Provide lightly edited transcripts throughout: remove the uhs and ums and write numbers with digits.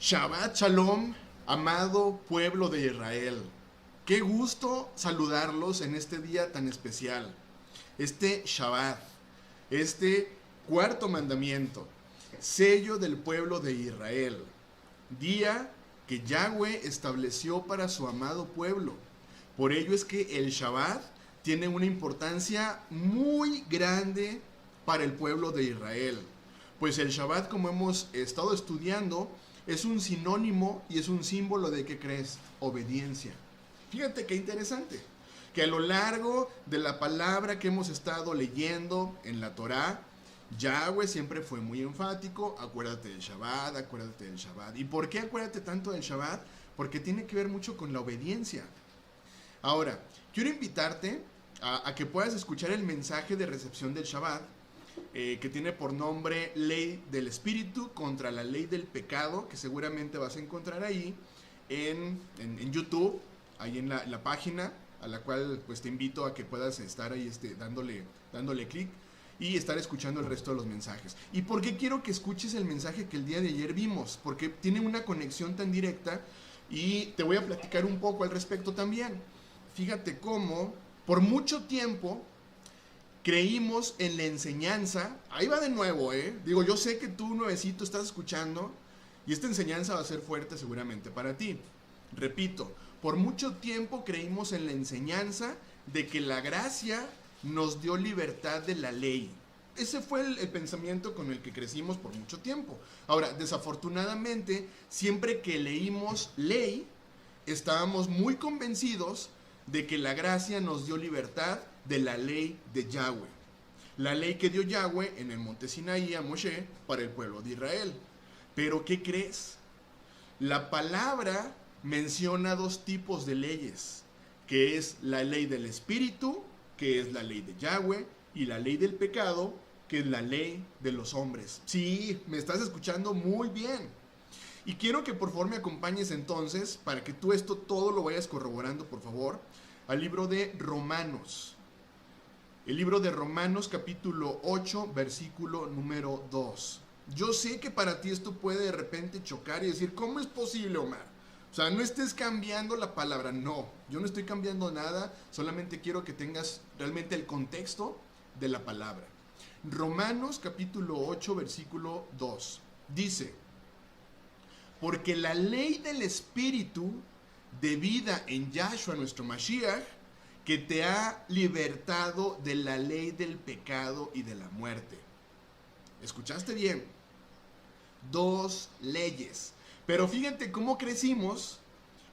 Shabbat Shalom, amado pueblo de Israel. Qué gusto saludarlos en este día tan especial. Este Shabbat, este cuarto mandamiento, sello del pueblo de Israel. Día que Yahweh estableció para su amado pueblo. Por ello es que el Shabbat tiene una importancia muy grande para el pueblo de Israel. Pues el Shabbat, como hemos estado estudiando, es un sinónimo y es un símbolo de, ¿qué crees? Obediencia. Fíjate qué interesante, que a lo largo de la palabra que hemos estado leyendo en la Torá, Yahweh siempre fue muy enfático: acuérdate del Shabbat, acuérdate del Shabbat. ¿Y por qué acuérdate tanto del Shabbat? Porque tiene que ver mucho con la obediencia. Ahora, quiero invitarte a que puedas escuchar el mensaje de recepción del Shabbat, que tiene por nombre Ley del Espíritu contra la Ley del Pecado, que seguramente vas a encontrar ahí en YouTube, ahí en la página, a la cual pues te invito a que puedas estar ahí dándole clic y estar escuchando el resto de los mensajes. ¿Y por qué quiero que escuches el mensaje que el día de ayer vimos? Porque tiene una conexión tan directa y te voy a platicar un poco al respecto también. Fíjate cómo por mucho tiempo creímos en la enseñanza. Ahí va de nuevo, Digo, yo sé que tú, nuevecito, estás escuchando y esta enseñanza va a ser fuerte seguramente para ti. Repito, por mucho tiempo creímos en la enseñanza de que la gracia nos dio libertad de la ley. Ese fue el pensamiento con el que crecimos por mucho tiempo. Ahora, desafortunadamente, siempre que leímos ley, estábamos muy convencidos de que la gracia nos dio libertad de la ley de Yahweh. La ley que dio Yahweh en el monte Sinaí a Moshe para el pueblo de Israel. Pero ¿qué crees? La palabra menciona dos tipos de leyes, que es la ley del Espíritu, que es la ley de Yahweh, y la ley del pecado, que es la ley de los hombres. Sí, me estás escuchando muy bien. Y quiero que por favor me acompañes entonces, para que tú esto todo lo vayas corroborando, por favor, al libro de Romanos. El libro de Romanos capítulo 8, versículo número 2. Yo sé que para ti esto puede de repente chocar y decir, ¿cómo es posible, Omar? O sea, no estés cambiando la palabra. No, yo no estoy cambiando nada, solamente quiero que tengas realmente el contexto de la palabra. Romanos capítulo 8, versículo 2. Dice: porque la ley del Espíritu de vida en Yahshua nuestro Mashiach, que te ha libertado de la ley del pecado y de la muerte. ¿Escuchaste bien? Dos leyes. Pero fíjate cómo crecimos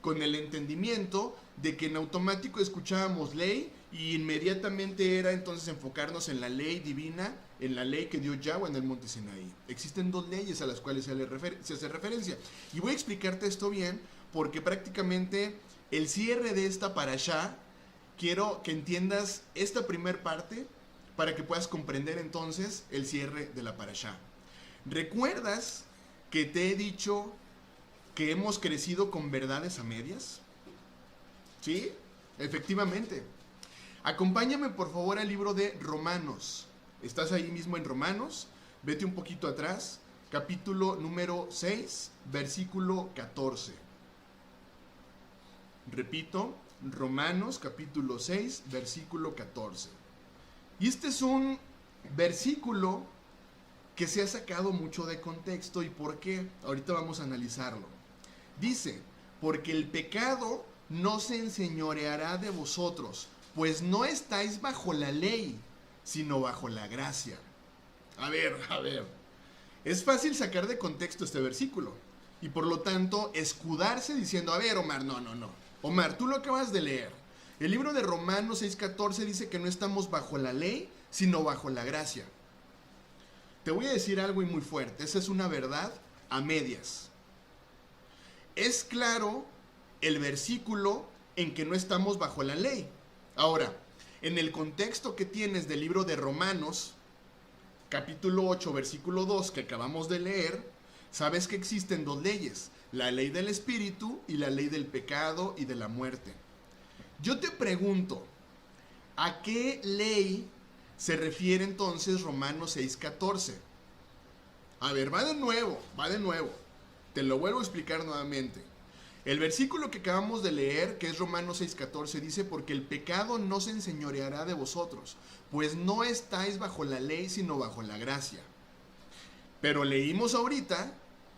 con el entendimiento de que en automático escuchábamos ley y inmediatamente era entonces enfocarnos en la ley divina, en la ley que dio Yahweh en el monte Sinaí. Existen dos leyes a las cuales se hace referencia. Y voy a explicarte esto bien porque prácticamente el cierre de esta parashá, quiero que entiendas esta primer parte para que puedas comprender entonces el cierre de la parashá. ¿Recuerdas que te he dicho que hemos crecido con verdades a medias? Sí, efectivamente. Acompáñame por favor al libro de Romanos. Estás ahí mismo en Romanos, vete un poquito atrás, capítulo número 6, versículo 14. Repito, Romanos capítulo 6, versículo 14. Y este es un versículo que se ha sacado mucho de contexto. ¿Y por qué? Ahorita vamos a analizarlo. Dice: porque el pecado no se enseñoreará de vosotros, pues no estáis bajo la ley, sino bajo la gracia. A ver. Es fácil sacar de contexto este versículo y por lo tanto escudarse diciendo, a ver, Omar, no. Omar, tú lo acabas de leer. El libro de Romanos 6:14 dice que no estamos bajo la ley, sino bajo la gracia. Te voy a decir algo y muy fuerte. Esa es una verdad a medias. Es claro el versículo en que no estamos bajo la ley. Ahora, en el contexto que tienes del libro de Romanos, capítulo 8, versículo 2, que acabamos de leer, sabes que existen dos leyes: la ley del Espíritu y la ley del pecado y de la muerte. Yo te pregunto, ¿a qué ley se refiere entonces Romanos 6:14? A ver, va de nuevo. Te lo vuelvo a explicar nuevamente. El versículo que acabamos de leer, que es Romanos 6:14, dice: porque el pecado no se enseñoreará de vosotros, pues no estáis bajo la ley, sino bajo la gracia. Pero leímos ahorita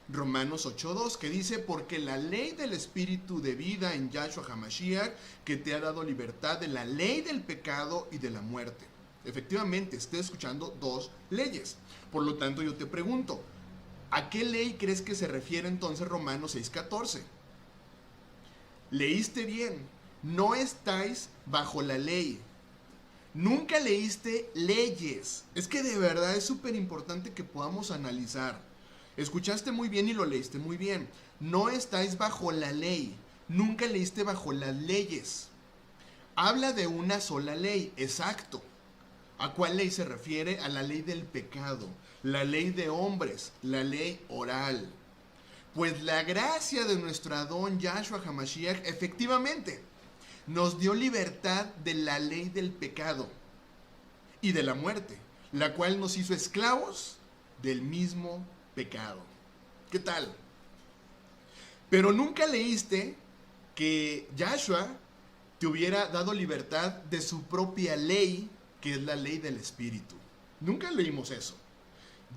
Romanos 8:2, que dice: porque la ley del Espíritu de vida en Yahshua HaMashiach, que te ha dado libertad de la ley del pecado y de la muerte. Efectivamente, estoy escuchando dos leyes. Por lo tanto, yo te pregunto, ¿a qué ley crees que se refiere entonces Romanos 6:14? Leíste bien, no estáis bajo la ley. Nunca leíste leyes. Es que de verdad es súper importante que podamos analizar. Escuchaste muy bien y lo leíste muy bien. No estáis bajo la ley. Nunca leíste bajo las leyes. Habla de una sola ley, exacto. ¿A cuál ley se refiere? A la ley del pecado, la ley de hombres, la ley oral. Pues la gracia de nuestro Adón Yahshua HaMashiach efectivamente nos dio libertad de la ley del pecado y de la muerte, la cual nos hizo esclavos del mismo pecado. ¿Qué tal? Pero nunca leíste que Yahshua te hubiera dado libertad de su propia ley, que es la ley del Espíritu. Nunca leímos eso.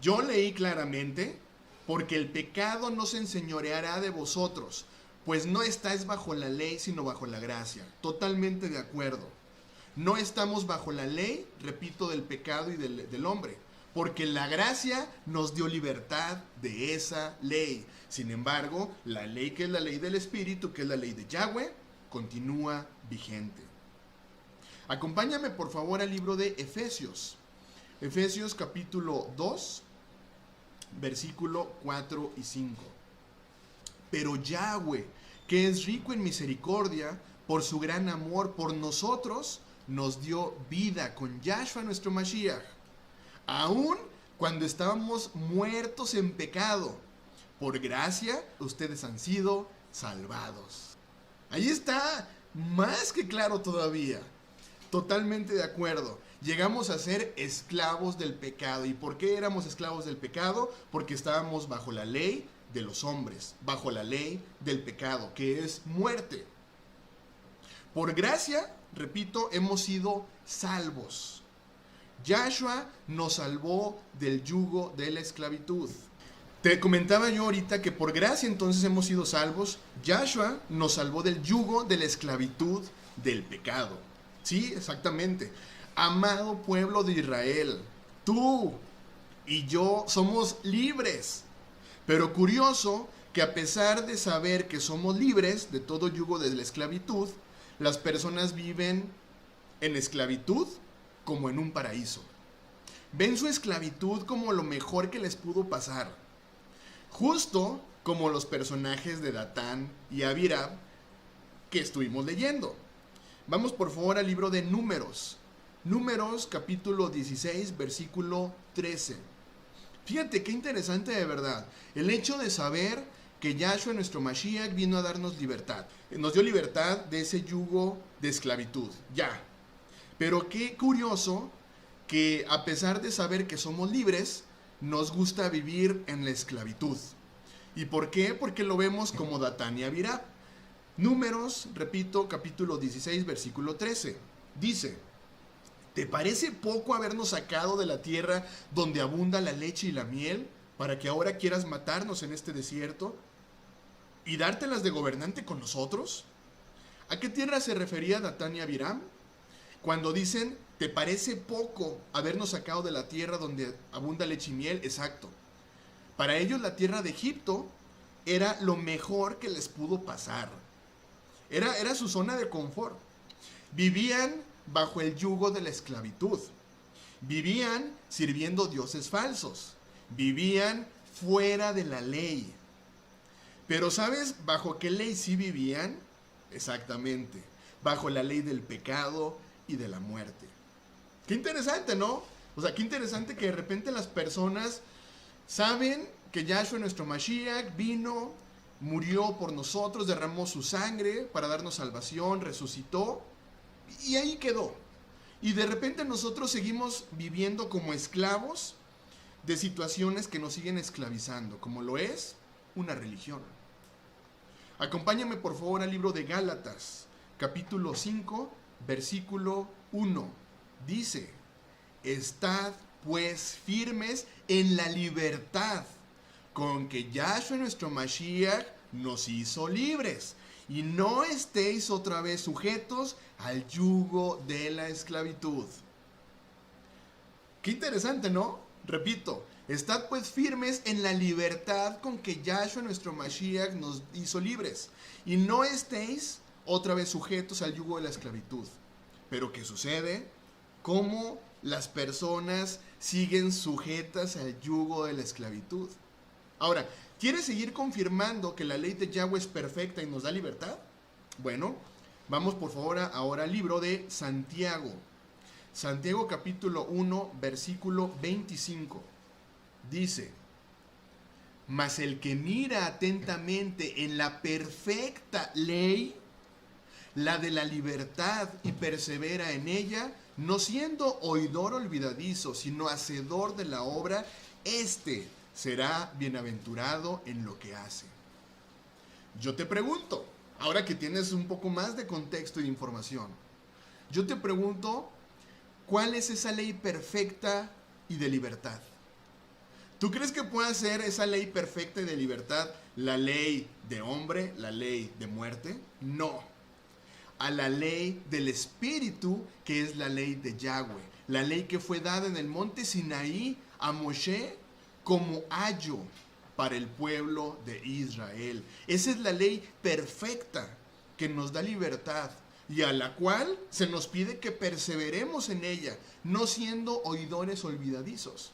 Yo leí claramente: porque el pecado no se enseñoreará de vosotros, pues no estáis bajo la ley, sino bajo la gracia. Totalmente de acuerdo. No estamos bajo la ley, repito, del pecado y del hombre, porque la gracia nos dio libertad de esa ley. Sin embargo, la ley que es la ley del Espíritu, que es la ley de Yahweh, continúa vigente. Acompáñame por favor al libro de Efesios. Efesios capítulo 2, versículo 4 y 5. Pero Yahweh, que es rico en misericordia, por su gran amor por nosotros, nos dio vida con Yahshua nuestro Mashiach, aun cuando estábamos muertos en pecado. Por gracia, ustedes han sido salvados. Ahí está, más que claro todavía. Totalmente de acuerdo. Llegamos a ser esclavos del pecado. ¿Y por qué éramos esclavos del pecado? Porque estábamos bajo la ley de los hombres, bajo la ley del pecado, que es muerte. Por gracia, repito, hemos sido salvos. Yahshua nos salvó del yugo de la esclavitud. Te comentaba yo ahorita que por gracia entonces hemos sido salvos. Yahshua nos salvó del yugo de la esclavitud del pecado. Sí, exactamente. Amado pueblo de Israel, tú y yo somos libres. Pero curioso que a pesar de saber que somos libres de todo yugo de la esclavitud, las personas viven en esclavitud como en un paraíso. Ven su esclavitud como lo mejor que les pudo pasar. Justo como los personajes de Datán y Abirab que estuvimos leyendo. Vamos por favor al libro de Números. Números capítulo 16, versículo 13. Fíjate qué interesante de verdad. El hecho de saber que Yahshua nuestro Mashiach vino a darnos libertad. Nos dio libertad de ese yugo de esclavitud. Ya. Pero qué curioso que a pesar de saber que somos libres, nos gusta vivir en la esclavitud. ¿Y por qué? Porque lo vemos como Datán y Abirab. Números, repito, capítulo 16, versículo 13. Dice: ¿te parece poco habernos sacado de la tierra donde abunda la leche y la miel, para que ahora quieras matarnos en este desierto y dártelas de gobernante con nosotros? ¿A qué tierra se refería Datán y Abiram? Cuando dicen, ¿te parece poco habernos sacado de la tierra donde abunda leche y miel? Exacto. Para ellos la tierra de Egipto era lo mejor que les pudo pasar. Era su zona de confort. Vivían bajo el yugo de la esclavitud. Vivían sirviendo dioses falsos. Vivían fuera de la ley. Pero ¿sabes bajo qué ley sí vivían? Exactamente, bajo la ley del pecado y de la muerte. Qué interesante, ¿no? O sea, qué interesante que de repente las personas saben que Yahshua nuestro Mashiach vino, murió por nosotros, derramó su sangre para darnos salvación, resucitó y ahí quedó. Y de repente nosotros seguimos viviendo como esclavos de situaciones que nos siguen esclavizando, como lo es una religión. Acompáñame por favor al libro de Gálatas, capítulo 5, versículo 1. Dice: estad pues firmes en la libertad con que Yahshua nuestro Mashiach nos hizo libres, y no estéis otra vez sujetos al yugo de la esclavitud. Qué interesante, ¿no? Repito, estad pues firmes en la libertad con que Yahshua nuestro Mashiach nos hizo libres, y no estéis otra vez sujetos al yugo de la esclavitud. Pero ¿qué sucede? ¿Cómo las personas siguen sujetas al yugo de la esclavitud? Ahora, ¿quieres seguir confirmando que la ley de Yahweh es perfecta y nos da libertad? Bueno, vamos por favor ahora al libro de Santiago. Santiago capítulo 1, versículo 25. Dice: mas el que mira atentamente en la perfecta ley, la de la libertad, y persevera en ella, no siendo oidor olvidadizo, sino hacedor de la obra, éste será bienaventurado en lo que hace. Yo te pregunto, ahora que tienes un poco más de contexto y de información, yo te pregunto, ¿cuál es esa ley perfecta y de libertad? ¿Tú crees que pueda ser esa ley perfecta y de libertad la ley de hombre, la ley de muerte? No. A la ley del Espíritu, que es la ley de Yahweh, la ley que fue dada en el monte Sinaí a Moshe como ayo para el pueblo de Israel. Esa es la ley perfecta que nos da libertad y a la cual se nos pide que perseveremos en ella, no siendo oidores olvidadizos.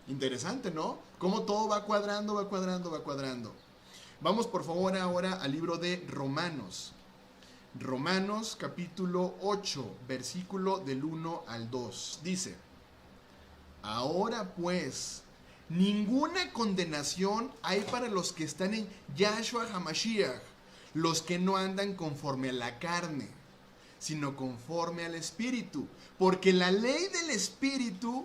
Interesante, ¿no? Cómo todo va cuadrando, va cuadrando, va cuadrando. Vamos por favor ahora al libro de Romanos. Romanos capítulo 8, versículo del 1 al 2. Dice: ahora pues, ninguna condenación hay para los que están en Yahshua HaMashiach, los que no andan conforme a la carne, sino conforme al Espíritu. Porque la ley del Espíritu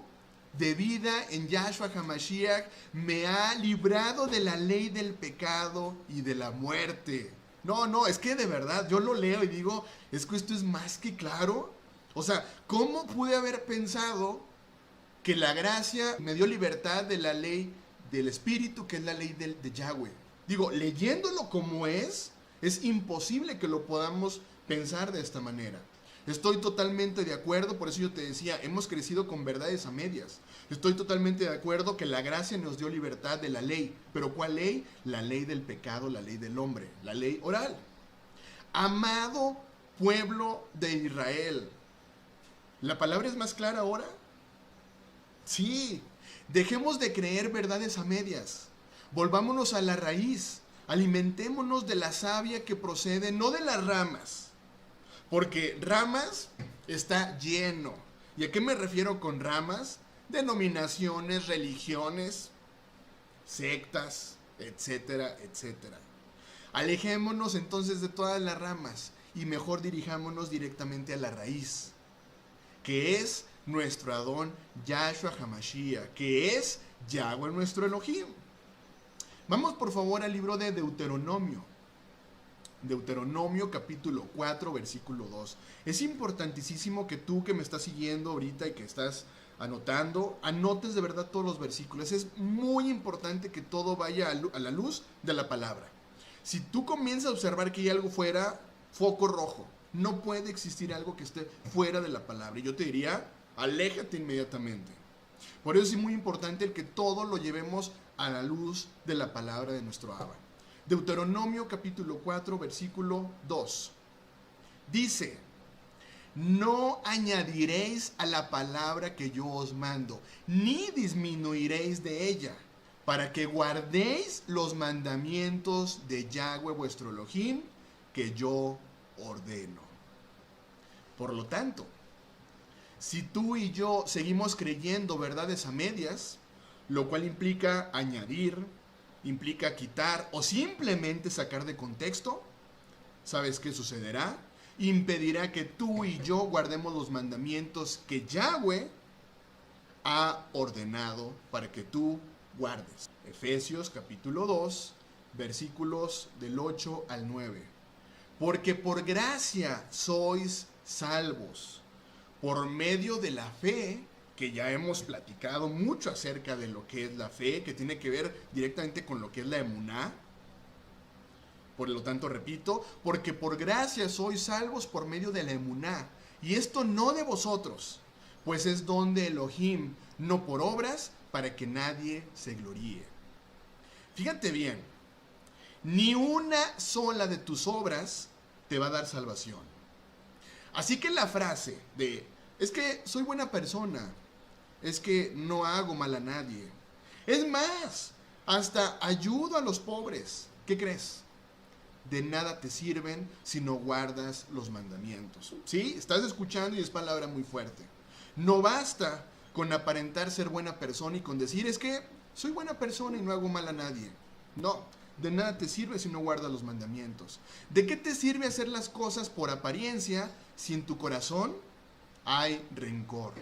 de vida en Yahshua HaMashiach me ha librado de la ley del pecado y de la muerte. No, es que de verdad, yo lo leo y digo, es que esto es más que claro. O sea, ¿cómo pude haber pensado que la gracia me dio libertad de la ley del Espíritu, que es la ley de Yahweh? Digo, leyéndolo como es imposible que lo podamos pensar de esta manera. Estoy totalmente de acuerdo, por eso yo te decía, hemos crecido con verdades a medias. Estoy totalmente de acuerdo que la gracia nos dio libertad de la ley. ¿Pero cuál ley? La ley del pecado, la ley del hombre, la ley oral. Amado pueblo de Israel, ¿la palabra es más clara ahora? Sí, dejemos de creer verdades a medias. Volvámonos a la raíz. Alimentémonos de la savia que procede, no de las ramas. Porque ramas está lleno. ¿Y a qué me refiero con ramas? Denominaciones, religiones, sectas, etcétera, etcétera. Alejémonos entonces de todas las ramas y mejor dirijámonos directamente a la raíz, que es nuestro Adón Yahshua HaMashiach, que es Yahweh nuestro Elohim. Vamos por favor al libro de Deuteronomio. Deuteronomio capítulo 4, versículo 2. Es importantísimo que tú que me estás siguiendo ahorita y que estás anotando, anotes de verdad todos los versículos. Es muy importante que todo vaya a la luz de la palabra. Si tú comienzas a observar que hay algo fuera, foco rojo. No puede existir algo que esté fuera de la palabra. Y yo te diría, aléjate inmediatamente. Por eso es muy importante el que todo lo llevemos a la luz de la palabra de nuestro Abba. Deuteronomio capítulo 4, versículo 2. Dice: no añadiréis a la palabra que yo os mando, ni disminuiréis de ella, para que guardéis los mandamientos de Yahweh vuestro Elohim, que yo ordeno. Por lo tanto, si tú y yo seguimos creyendo verdades a medias, lo cual implica añadir, implica quitar o simplemente sacar de contexto, ¿sabes qué sucederá? Impedirá que tú y yo guardemos los mandamientos que Yahweh ha ordenado para que tú guardes. Efesios capítulo 2, versículos del 8 al 9. Porque por gracia sois salvos, por medio de la fe, que ya hemos platicado mucho acerca de lo que es la fe, que tiene que ver directamente con lo que es la emuná. Por lo tanto, repito, porque por gracia sois salvos por medio de la emuná, y esto no de vosotros, pues es don de Elohim, no por obras, para que nadie se gloríe. Fíjate bien, ni una sola de tus obras te va a dar salvación. Así que la frase de, es que soy buena persona, es que no hago mal a nadie, es más, hasta ayudo a los pobres, ¿qué crees? De nada te sirven si no guardas los mandamientos. ¿Sí? Estás escuchando y es palabra muy fuerte. No basta con aparentar ser buena persona y con decir, es que soy buena persona y no hago mal a nadie. No, de nada te sirve si no guardas los mandamientos. ¿De qué te sirve hacer las cosas por apariencia si en tu corazón hay rencor?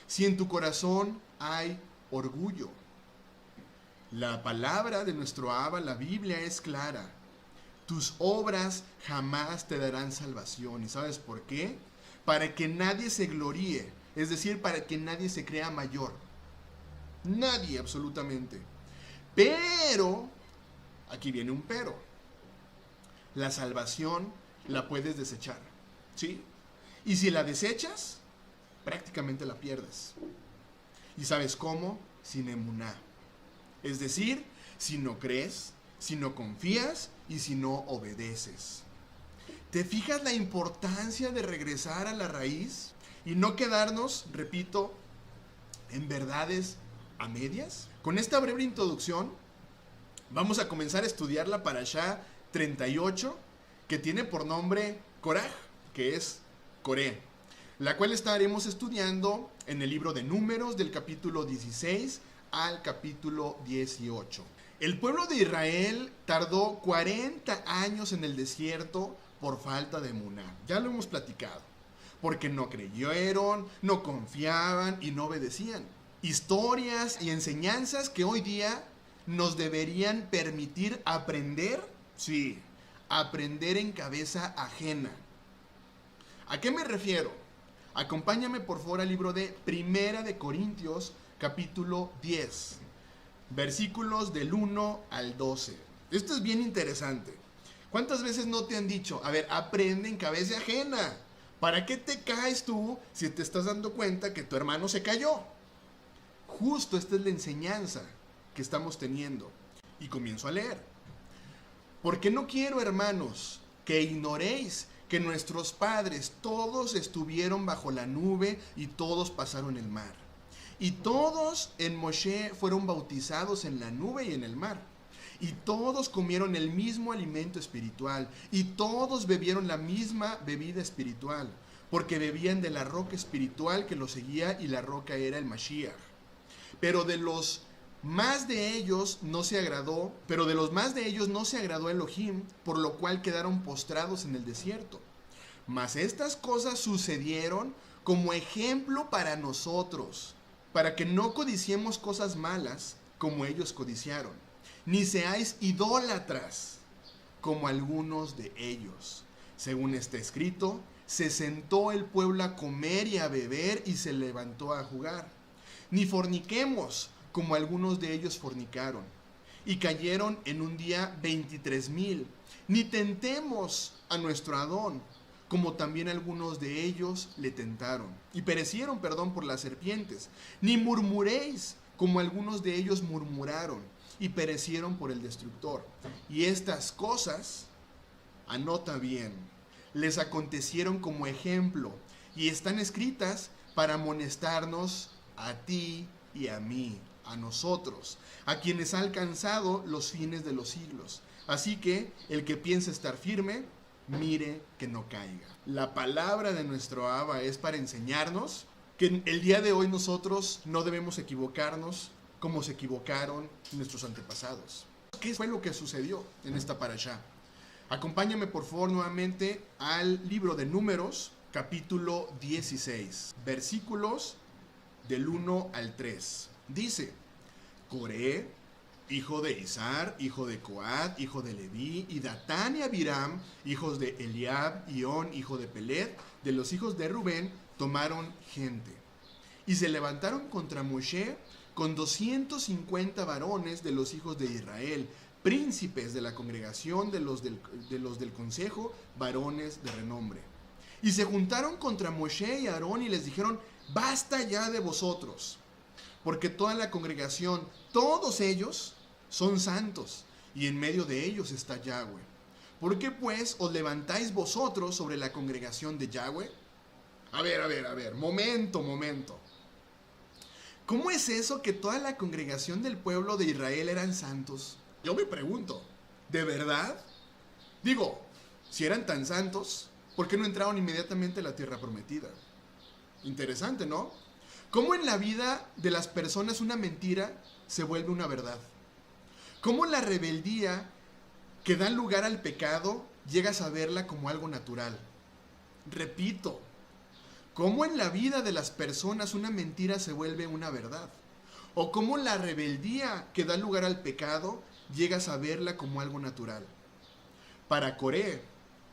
Si en tu corazón hay orgullo. La palabra de nuestro Abba, la Biblia, es clara. Tus obras jamás te darán salvación. ¿Y sabes por qué? Para que nadie se gloríe. Es decir, para que nadie se crea mayor. Nadie, absolutamente. Pero, aquí viene un pero. La salvación la puedes desechar. ¿Sí? Y si la desechas, prácticamente la pierdes. ¿Y sabes cómo? Sin emuná. Es decir, si no crees, si no confías y si no obedeces. ¿Te fijas la importancia de regresar a la raíz y no quedarnos, repito, en verdades a medias? Con esta breve introducción vamos a comenzar a estudiar la Parashá 38, que tiene por nombre Koraj, que es Coré, la cual estaremos estudiando en el libro de Números del capítulo 16 al capítulo 18. El pueblo de Israel tardó 40 años en el desierto por falta de emuná. Ya lo hemos platicado. Porque no creyeron, no confiaban y no obedecían. Historias y enseñanzas que hoy día nos deberían permitir aprender, sí, aprender en cabeza ajena. ¿A qué me refiero? Acompáñame por favor al libro de Primera de Corintios, capítulo 10. Versículos del 1 al 12. Esto es bien interesante. ¿Cuántas veces no te han dicho, a ver, aprende en cabeza ajena? ¿Para qué te caes tú si te estás dando cuenta que tu hermano se cayó? Justo esta es la enseñanza que estamos teniendo. Y comienzo a leer. Porque no quiero, hermanos, que ignoréis que nuestros padres todos estuvieron bajo la nube y todos pasaron el mar. Y todos en Moshe fueron bautizados en la nube y en el mar. Y todos comieron el mismo alimento espiritual. Y todos bebieron la misma bebida espiritual. Porque bebían de la roca espiritual que los seguía y la roca era el Mashiach. Pero de los más de ellos no se agradó Elohim, por lo cual quedaron postrados en el desierto. Mas estas cosas sucedieron como ejemplo para nosotros, para que no codiciemos cosas malas como ellos codiciaron, ni seáis idólatras como algunos de ellos. Según está escrito, se sentó el pueblo a comer y a beber y se levantó a jugar. Ni forniquemos como algunos de ellos fornicaron y cayeron en un día 23,000. Ni tentemos a nuestro Adón, como también algunos de ellos le tentaron y perecieron, por las serpientes. Ni murmuréis, como algunos de ellos murmuraron y perecieron por el destructor. Y estas cosas, anota bien, les acontecieron como ejemplo y están escritas para amonestarnos a ti y a mí, a nosotros, a quienes ha alcanzado los fines de los siglos. Así que el que piensa estar firme, mire que no caiga. La palabra de nuestro Abba es para enseñarnos que el día de hoy nosotros no debemos equivocarnos como se equivocaron nuestros antepasados. ¿Qué fue lo que sucedió en esta parashá? Acompáñame por favor nuevamente al libro de Números, capítulo 16, versículos del 1 al 3. Dice: Coré hijo de Izar, hijo de Coat, hijo de Leví, y Datán y Abiram, hijos de Eliab, y On, hijo de Pelet, de los hijos de Rubén, tomaron gente. Y se levantaron contra Moshe con 250 varones de los hijos de Israel, príncipes de la congregación de los del consejo, varones de renombre. Y se juntaron contra Moshe y Aarón y les dijeron: basta ya de vosotros, porque toda la congregación, todos ellos, son santos, y en medio de ellos está Yahweh. ¿Por qué pues os levantáis vosotros sobre la congregación de Yahweh? A ver, momento. ¿Cómo es eso que toda la congregación del pueblo de Israel eran santos? Yo me pregunto, ¿de verdad? Digo, si eran tan santos, ¿por qué no entraron inmediatamente a la tierra prometida? Interesante, ¿no? ¿Cómo en la vida de las personas una mentira se vuelve una verdad? ¿Cómo la rebeldía que da lugar al pecado llegas a verla como algo natural? Repito, ¿cómo en la vida de las personas una mentira se vuelve una verdad? ¿O cómo la rebeldía que da lugar al pecado llegas a verla como algo natural? Para Coré,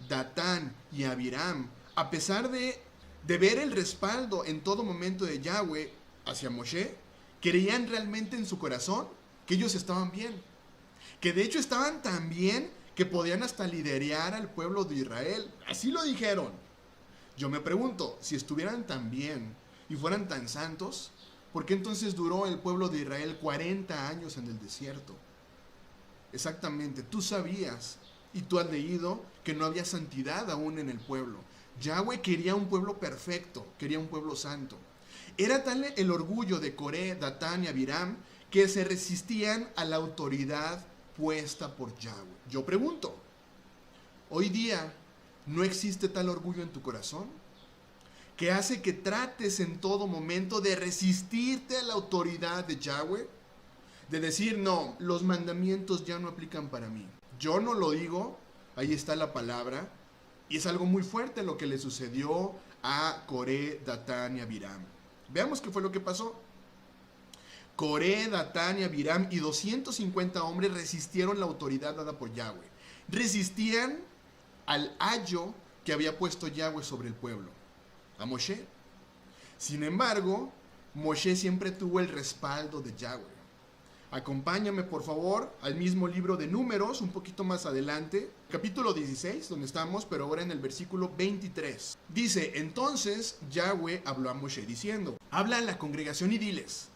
Datán y Abiram, a pesar de ver el respaldo en todo momento de Yahweh hacia Moshe, creían realmente en su corazón que ellos estaban bien. Que de hecho estaban tan bien que podían hasta liderear al pueblo de Israel. Así lo dijeron. Yo me pregunto, si estuvieran tan bien y fueran tan santos, ¿por qué entonces duró el pueblo de Israel 40 años en el desierto? Exactamente, tú sabías y tú has leído que no había santidad aún en el pueblo. Yahweh quería un pueblo perfecto, quería un pueblo santo. Era tal el orgullo de Coré, Datán y Abiram que se resistían a la autoridad puesta por Yahweh. Yo pregunto, hoy día, ¿no existe tal orgullo en tu corazón? Que hace que trates en todo momento de resistirte a la autoridad de Yahweh. De decir, no, los mandamientos ya no aplican para mí. Yo no lo digo, ahí está la palabra. Y es algo muy fuerte lo que le sucedió a Coré, Datán y Abiram. Veamos qué fue lo que pasó. Coré, Datán y Abiram y 250 hombres resistieron la autoridad dada por Yahweh. Resistían al ayo que había puesto Yahweh sobre el pueblo, a Moshe. Sin embargo, Moshe siempre tuvo el respaldo de Yahweh. Acompáñame por favor al mismo libro de Números, un poquito más adelante, capítulo 16, donde estamos, pero ahora en el versículo 23. Dice, entonces Yahweh habló a Moshe diciendo, habla a la congregación y diles,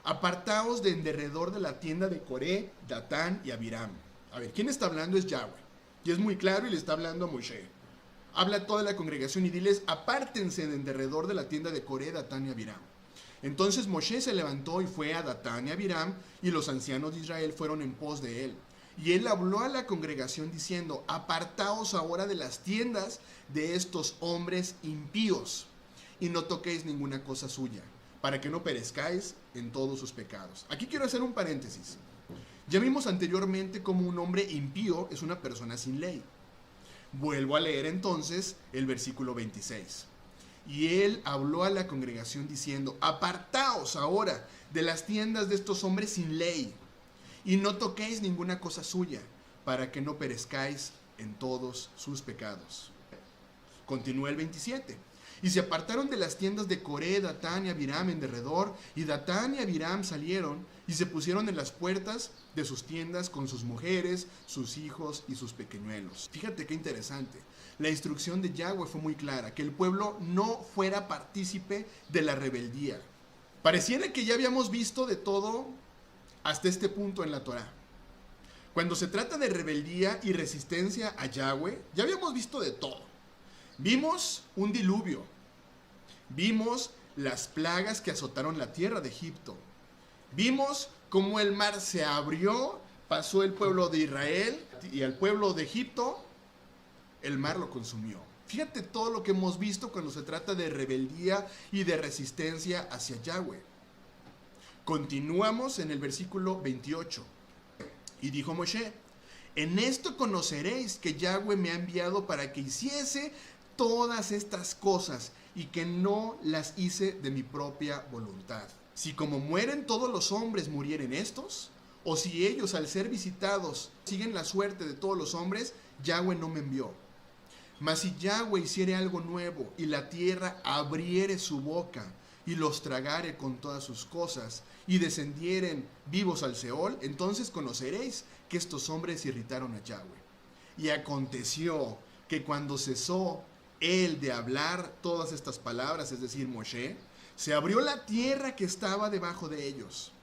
apartaos de en derredor de la tienda de Coré, Datán y Abiram. A ver, ¿quién está hablando? Es Yahweh. Y es muy claro y le está hablando a Moshe. Habla a toda la congregación y diles, apártense de en derredor de la tienda de Coré, Datán y Abiram. Entonces Moshe se levantó y fue a Datán y Abiram, y los ancianos de Israel fueron en pos de él. Y él habló a la congregación diciendo, apartaos ahora de las tiendas de estos hombres impíos, y no toquéis ninguna cosa suya, para que no perezcáis en todos sus pecados. Aquí quiero hacer un paréntesis. Ya vimos anteriormente cómo un hombre impío es una persona sin ley. Vuelvo a leer entonces el versículo 26. Y él habló a la congregación diciendo, apartaos ahora de las tiendas de estos hombres sin ley, y no toquéis ninguna cosa suya, para que no perezcáis en todos sus pecados. Continúa el 27. Y se apartaron de las tiendas de Coré, Datán y Abiram en derredor, y Datán y Abiram salieron y se pusieron en las puertas de sus tiendas con sus mujeres, sus hijos y sus pequeñuelos. Fíjate qué interesante. La instrucción de Yahweh fue muy clara, que el pueblo no fuera partícipe de la rebeldía. Pareciera que ya habíamos visto de todo hasta este punto en la Torá. Cuando se trata de rebeldía y resistencia a Yahweh, ya habíamos visto de todo. Vimos un diluvio, vimos las plagas que azotaron la tierra de Egipto, vimos cómo el mar se abrió, pasó el pueblo de Israel y al pueblo de Egipto, el mar lo consumió. Fíjate todo lo que hemos visto cuando se trata de rebeldía y de resistencia hacia Yahweh. Continuamos en el versículo 28. Y dijo Moshe, en esto conoceréis que Yahweh me ha enviado para que hiciese todas estas cosas y que no las hice de mi propia voluntad. Si como mueren todos los hombres murieren estos, O si ellos al ser visitados siguen la suerte de todos los hombres, Yahweh no me envió. Mas si Yahweh hiciere algo nuevo y la tierra abriere su boca y los tragare con todas sus cosas y descendieren vivos al Seol, entonces conoceréis que estos hombres irritaron a Yahweh. Y aconteció que cuando cesó él de hablar todas estas palabras, es decir, Moshe, se abrió la tierra que estaba debajo de ellos.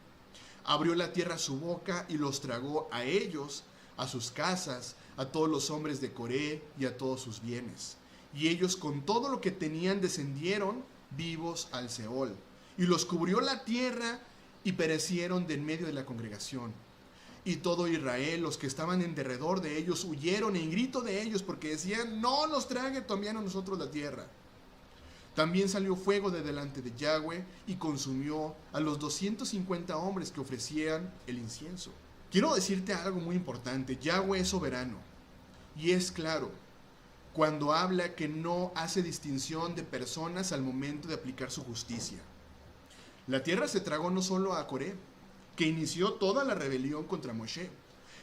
Abrió la tierra su boca y los tragó a ellos, a sus casas, a todos los hombres de Coré y a todos sus bienes. Y ellos con todo lo que tenían descendieron vivos al Seol. Y los cubrió la tierra y perecieron de en medio de la congregación. Y todo Israel, los que estaban en derredor de ellos, huyeron en grito de ellos porque decían, no nos trague también a nosotros la tierra. También salió fuego de delante de Yahweh y consumió a los 250 hombres que ofrecían el incienso. Quiero decirte algo muy importante. Yahweh es soberano y es claro cuando habla que no hace distinción de personas al momento de aplicar su justicia. La tierra se tragó no solo a Coré, que inició toda la rebelión contra Moshe.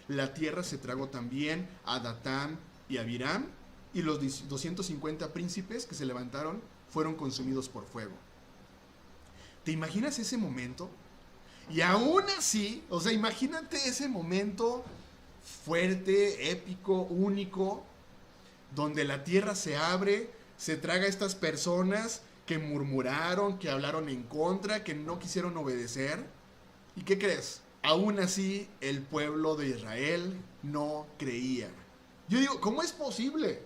La tierra se tragó también a Datán y a Abiram, y los 250 príncipes que se levantaron fueron consumidos por fuego. ¿Te imaginas ese momento? Y aún así, o sea, imagínate ese momento fuerte, épico, único, donde la tierra se abre, se traga a estas personas que murmuraron, que hablaron en contra, que no quisieron obedecer. ¿Y qué crees? Aún así, el pueblo de Israel no creía. Yo digo, ¿cómo es posible?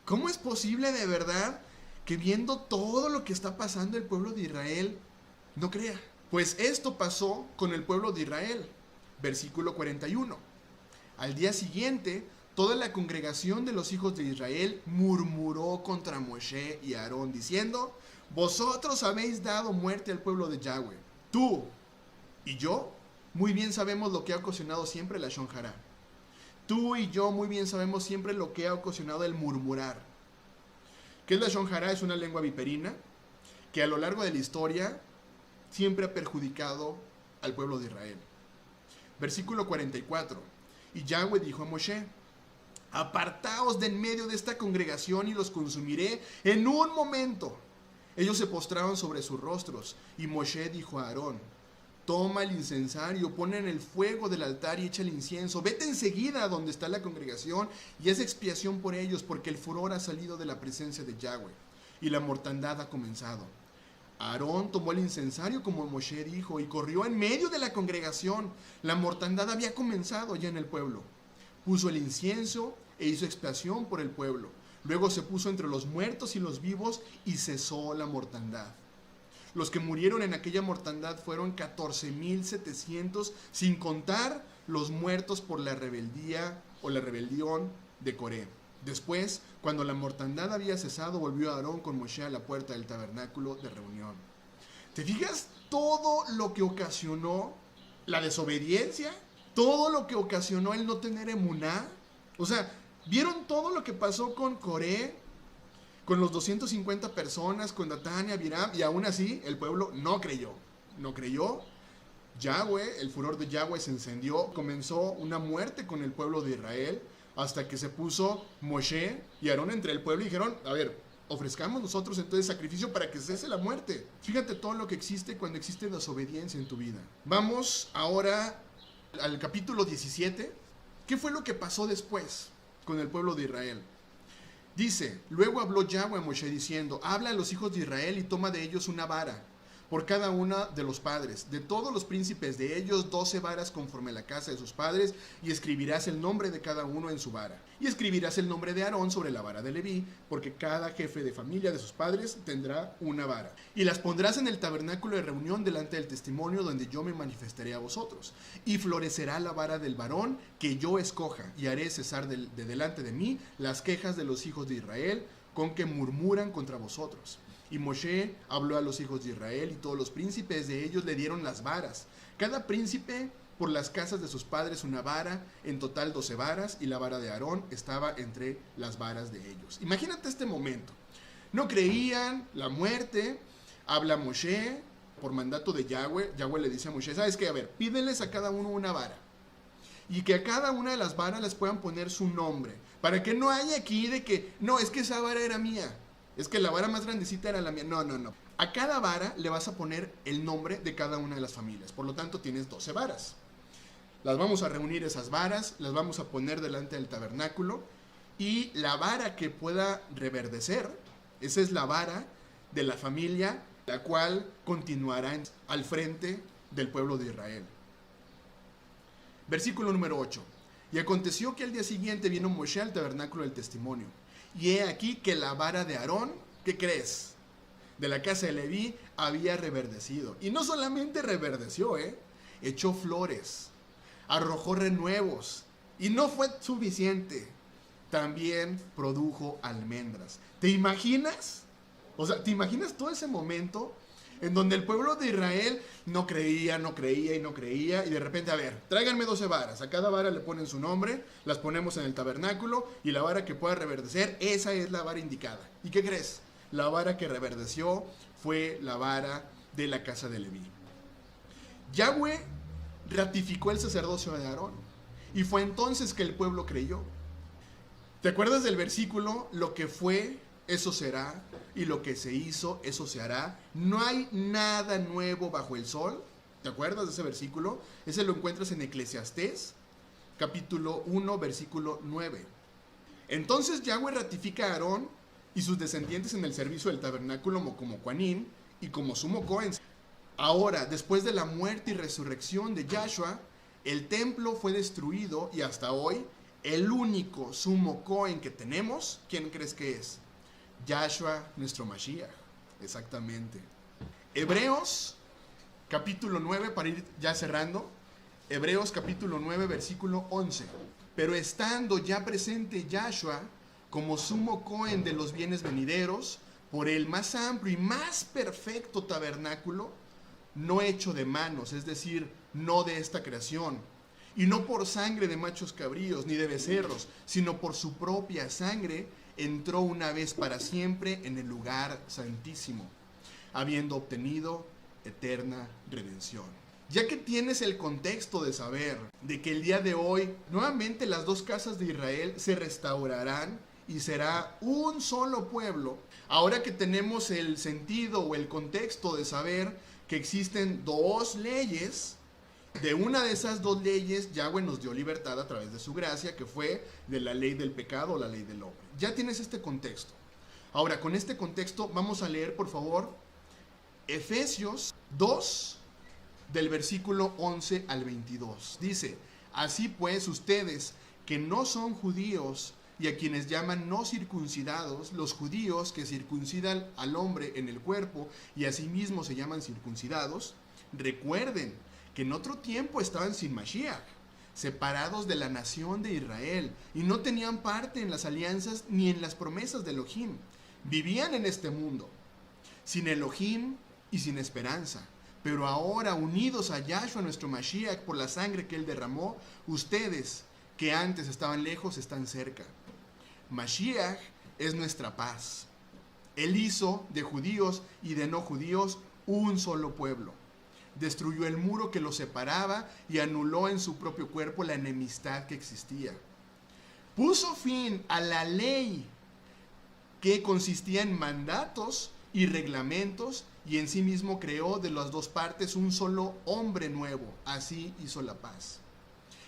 ¿Cómo es posible de verdad que viendo todo lo que está pasando el pueblo de Israel no crea? Pues esto pasó con el pueblo de Israel. Versículo 41. Al día siguiente, toda la congregación de los hijos de Israel murmuró contra Moshe y Aarón, diciendo, vosotros habéis dado muerte al pueblo de Yahweh. Tú y yo muy bien sabemos lo que ha ocasionado siempre la Shon Hará. Tú y yo muy bien sabemos siempre lo que ha ocasionado el murmurar. ¿Qué es la Shon Hará? Es una lengua viperina que a lo largo de la historia siempre ha perjudicado al pueblo de Israel. Versículo 44. Y Yahweh dijo a Moshe, apartaos de en medio de esta congregación y los consumiré en un momento. Ellos se postraron sobre sus rostros y Moshe dijo a Aarón, toma el incensario, pon en el fuego del altar y echa el incienso. Vete enseguida a donde está la congregación y haz expiación por ellos, porque el furor ha salido de la presencia de Yahweh y la mortandad ha comenzado. Aarón tomó el incensario como Moshe dijo y corrió en medio de la congregación. La mortandad había comenzado ya en el pueblo. Puso el incienso e hizo expiación por el pueblo. Luego se puso entre los muertos y los vivos y cesó la mortandad. Los que murieron en aquella mortandad fueron 14,700, sin contar los muertos por la rebeldía o la rebelión de Coré. Después, cuando la mortandad había cesado, volvió Aarón con Moshe a la puerta del tabernáculo de reunión. ¿Te fijas todo lo que ocasionó la desobediencia? Todo lo que ocasionó el no tener emuná. O sea, ¿vieron todo lo que pasó con Coré? Con los 250 personas, con Datán y Abiram, y aún así el pueblo no creyó. No creyó. Yahweh, el furor de Yahweh se encendió. Comenzó una muerte con el pueblo de Israel, hasta que se puso Moshe y Aarón entre el pueblo y dijeron, a ver, ofrezcamos nosotros entonces sacrificio para que cese la muerte. Fíjate todo lo que existe cuando existe desobediencia en tu vida. Vamos ahora al capítulo 17. ¿Qué fue lo que pasó después con el pueblo de Israel? Dice, luego habló Yahweh a Moshe diciendo, habla a los hijos de Israel y toma de ellos una vara, por cada una de los padres, de todos los príncipes de ellos, 12 varas conforme a la casa de sus padres, y escribirás el nombre de cada uno en su vara. Y escribirás el nombre de Aarón sobre la vara de Leví, porque cada jefe de familia de sus padres tendrá una vara. Y las pondrás en el tabernáculo de reunión delante del testimonio donde yo me manifestaré a vosotros. Y florecerá la vara del varón que yo escoja, y haré cesar de delante de mí las quejas de los hijos de Israel, con que murmuran contra vosotros. Y Moshe habló a los hijos de Israel y todos los príncipes de ellos le dieron las varas. Cada príncipe por las casas de sus padres una vara, en total 12 varas, y la vara de Aarón estaba entre las varas de ellos. Imagínate este momento. No creían la muerte. Habla Moshe por mandato de Yahweh. Yahweh le dice a Moshe, ¿sabes qué? A ver, pídeles a cada uno una vara. y que a cada una de las varas les puedan poner su nombre, para que no haya aquí de que, no, es que esa vara era mía, es que la vara más grandecita era la mía. No, no, no. A cada vara le vas a poner el nombre de cada una de las familias. Por lo tanto, tienes 12 varas. Las vamos a reunir esas varas, las vamos a poner delante del tabernáculo. Y la vara que pueda reverdecer, esa es la vara de la familia, la cual continuará al frente del pueblo de Israel. Versículo número 8. Y aconteció que al día siguiente vino Moshe al tabernáculo del testimonio. Y he aquí que la vara de Aarón, ¿qué crees? De la casa de Leví había reverdecido. Y no solamente reverdeció, echó flores, arrojó renuevos. Y no fue suficiente, también produjo almendras. ¿Te imaginas? O sea, ¿te imaginas todo ese momento en donde el pueblo de Israel no creía y de repente, a ver, tráiganme 12 varas, a cada vara le ponen su nombre, las ponemos en el tabernáculo y la vara que pueda reverdecer, esa es la vara indicada. ¿Y qué crees? La vara que reverdeció fue la vara de la casa de Leví. Yahweh ratificó el sacerdocio de Aarón y fue entonces que el pueblo creyó. ¿Te acuerdas del versículo? Lo que fue, eso será, y lo que se hizo, eso se hará. No hay nada nuevo bajo el sol. ¿Te acuerdas de ese versículo? Ese lo encuentras en Eclesiastés, capítulo 1, versículo 9. Entonces Yahweh ratifica a Aarón y sus descendientes en el servicio del tabernáculo como Coanim y como sumo Cohen. Ahora, después de la muerte y resurrección de Yahshua, el templo fue destruido y hasta hoy el único sumo Cohen que tenemos, ¿quién crees que es? Yahshua, nuestro Mashiach. Exactamente. Hebreos, capítulo 9, para ir ya cerrando. Hebreos, capítulo 9, versículo 11. Pero estando ya presente Yahshua como sumo Cohen de los bienes venideros, por el más amplio y más perfecto tabernáculo, no hecho de manos, es decir, no de esta creación, y no por sangre de machos cabríos ni de becerros, sino por su propia sangre, entró una vez para siempre en el lugar santísimo, habiendo obtenido eterna redención. Ya que tienes el contexto de saber de que el día de hoy nuevamente las dos casas de Israel se restaurarán y será un solo pueblo, ahora que tenemos el sentido o el contexto de saber que existen dos leyes, de una de esas dos leyes Yahweh nos dio libertad a través de su gracia, que fue de la ley del pecado o la ley del hombre. Ya tienes este contexto. Ahora, con este contexto vamos a leer, por favor, Efesios 2, del versículo 11 al 22. Dice: así pues, ustedes que no son judíos y a quienes llaman no circuncidados, los judíos que circuncidan al hombre en el cuerpo y asimismo se llaman circuncidados, recuerden que en otro tiempo estaban sin Mashiach, separados de la nación de Israel, y no tenían parte en las alianzas ni en las promesas de Elohim. Vivían en este mundo, sin Elohim y sin esperanza. Pero ahora, unidos a Yahshua nuestro Mashiach por la sangre que él derramó, ustedes que antes estaban lejos están cerca. Mashiach es nuestra paz. Él hizo de judíos y de no judíos un solo pueblo. Destruyó el muro que los separaba y anuló en su propio cuerpo la enemistad que existía. Puso fin a la ley que consistía en mandatos y reglamentos, y en sí mismo creó de las dos partes un solo hombre nuevo. Así hizo la paz.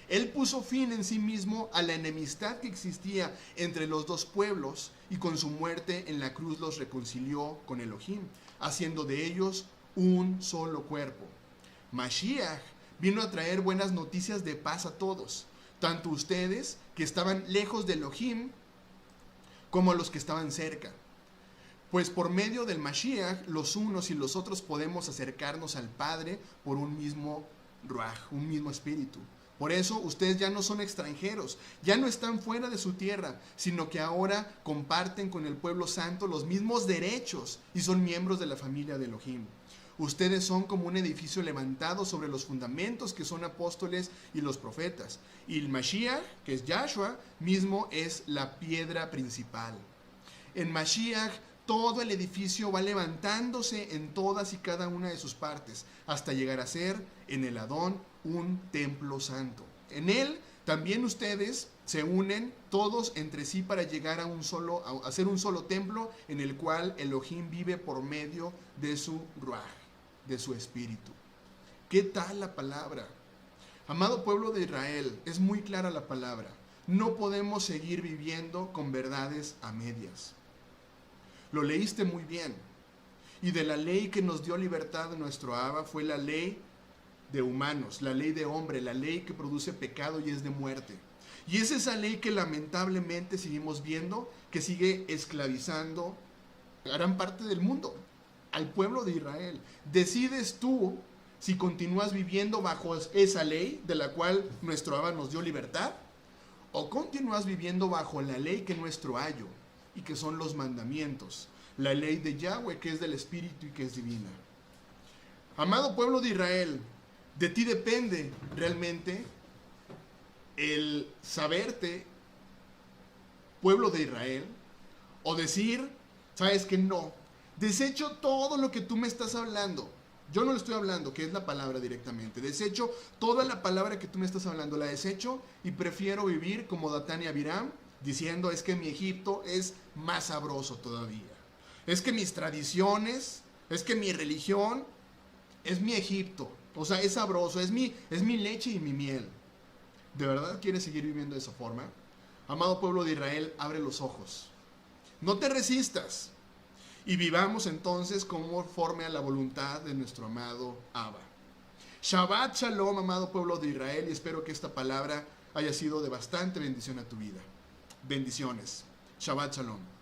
Él puso fin en sí mismo a la enemistad que existía entre los dos pueblos, y con su muerte en la cruz los reconcilió con Elohim, haciendo de ellos un solo cuerpo. Mashiach vino a traer buenas noticias de paz a todos, tanto ustedes que estaban lejos de Elohim como los que estaban cerca. Pues por medio del Mashiach, los unos y los otros podemos acercarnos al Padre por un mismo Ruach, un mismo espíritu. Por eso ustedes ya no son extranjeros, ya no están fuera de su tierra, sino que ahora comparten con el pueblo santo los mismos derechos y son miembros de la familia de Elohim. Ustedes son como un edificio levantado sobre los fundamentos que son apóstoles y los profetas. Y el Mashiach, que es Yahshua, mismo es la piedra principal. En Mashiach, todo el edificio va levantándose en todas y cada una de sus partes, hasta llegar a ser, en el Adón, un templo santo. En él también ustedes se unen todos entre sí para llegar a hacer un solo templo en el cual Elohim vive por medio de su Ruaj, de su espíritu. ¿Qué tal la palabra? Amado pueblo de Israel, es muy clara la palabra. No podemos seguir viviendo con verdades a medias. Lo leíste muy bien. Y de la ley que nos dio libertad de nuestro Abba fue la ley de humanos, la ley de hombre, la ley que produce pecado y es de muerte. Y es esa ley que lamentablemente seguimos viendo, que sigue esclavizando a gran parte del mundo, al pueblo de Israel. Decides tú si continúas viviendo bajo esa ley de la cual nuestro Abba nos dio libertad, o continúas viviendo bajo la ley que nuestro ayo, y que son los mandamientos, la ley de Yahweh, que es del Espíritu y que es divina. Amado pueblo de Israel, de ti depende realmente el saberte pueblo de Israel, o decir, sabes que no, desecho todo lo que tú me estás hablando. Yo no le estoy hablando, que es la palabra directamente. Desecho toda la palabra que tú me estás hablando, la desecho y prefiero vivir como Datán y Abiram, diciendo es que mi Egipto es más sabroso todavía. Es que mis tradiciones, es que mi religión es mi Egipto. O sea, es sabroso, es mi leche y mi miel. ¿De verdad quieres seguir viviendo de esa forma? Amado pueblo de Israel, abre los ojos. No te resistas. Y vivamos entonces conforme a la voluntad de nuestro amado Abba. Shabbat Shalom, amado pueblo de Israel, y espero que esta palabra haya sido de bastante bendición a tu vida. Bendiciones. Shabbat Shalom.